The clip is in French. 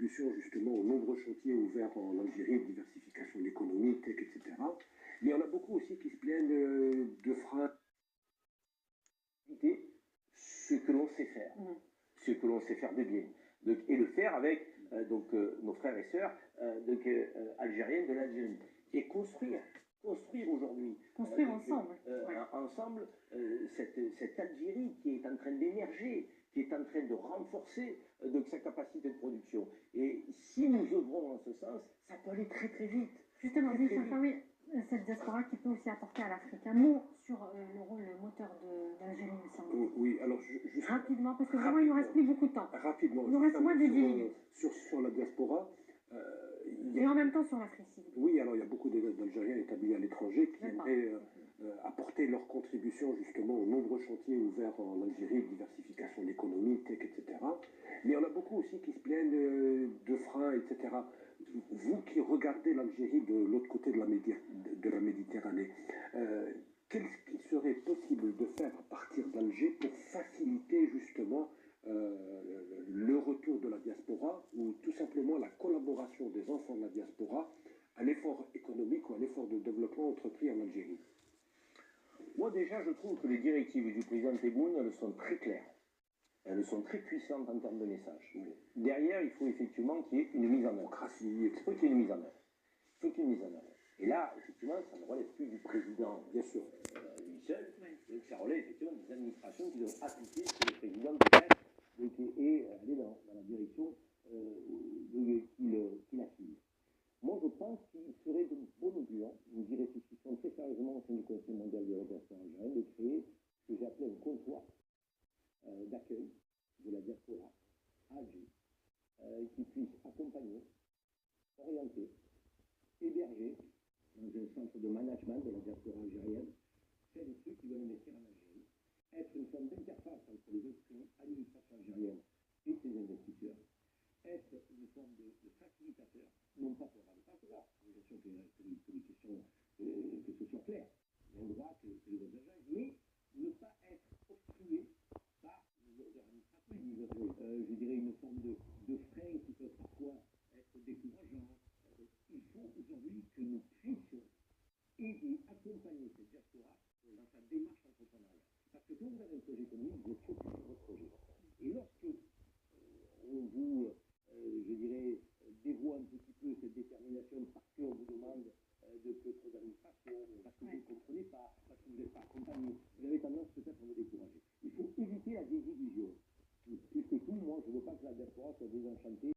contribution justement aux nombreux chantiers ouverts en Algérie, diversification économique, tech, etc. Mais il y en a beaucoup aussi qui se plaignent de freins. Ce que l'on sait faire, ce que l'on sait faire de bien, et le faire avec nos frères et sœurs algériennes de l'Algérie. Et construire aujourd'hui. Construire ensemble. Ensemble, cette Algérie qui est en train d'émerger, qui est en train de renforcer sa capacité de production. Et si nous œuvrons en ce sens, ça peut aller très très vite. Justement, oui, cette diaspora qui peut aussi apporter à l'Afrique un mot sur le rôle moteur d'Algérie, il me semble. Oui, alors rapidement, parce que vraiment il ne nous reste plus beaucoup de temps. Rapidement. Il nous reste moins de 10 minutes. Sur la diaspora. Et en même temps sur l'Afrique. Oui, alors il y a beaucoup d'Algériens établis à l'étranger qui aimeraient apporter leur contribution justement aux nombreux chantiers ouverts en Algérie, diversification économique, tech, etc. Mais il y en a beaucoup aussi qui se plaignent de freins, etc. Vous qui regardez l'Algérie de l'autre côté de la Méditerranée, qu'est-ce qu'il serait possible de faire à partir d'Alger pour faciliter justement le retour de la diaspora ou tout simplement la collaboration des enfants de la diaspora à l'effort économique ou à l'effort de développement entrepris en Algérie? Moi déjà, je trouve que les directives du président Tebboune, elles sont très claires. Elles sont très puissantes en termes de message. Oui. Derrière, il faut effectivement qu'il y ait une mise en œuvre. Il faut qu'il y ait une mise en œuvre. Il faut qu'il y ait une mise en œuvre. Et là, effectivement, ça ne relève plus du président, bien sûr, lui seul. Donc ça relève effectivement des administrations qui doivent appliquer ce que le président peut faire et aller dans la direction qu'il affine. Moi, je pense qu'il serait de bon augure, nous y réfléchissons très sérieusement au sein du Conseil mondial de la diaspora algérienne, de créer ce que j'ai appelé un comptoir d'accueil de la diaspora à Alger, qui puisse accompagner, orienter, héberger dans un centre de management de la diaspora algérienne celles et ceux qui veulent investir en Algérie, être une forme d'interface entre les administrations algériennes et ses investisseurs, être une forme de facilitateur, non pas pour avoir des partenaires, bien sûr que les questions, que ce soit clair, il y a le droit que les autres agents, mais ne pas être obstrué par les autres administrations. Je dirais une forme de frein qui peut parfois être décourageant. Il faut aujourd'hui que nous puissions aider, accompagner cette diaspora dans sa démarche entrepreneuriale. Parce que quand vous avez un projet économique, vous êtes focus sur votre projet. Et lorsque on vous, je dirais, dévoie un petit peu cette détermination parce qu'on vous demande de peu trop d'administration, parce que vous ne comprenez pas, parce que vous n'êtes pas accompagné, vous avez tendance peut-être à vous décourager. Il faut éviter la désillusion. Plus que tout, moi, je ne veux pas que la diaspora soit désenchantée.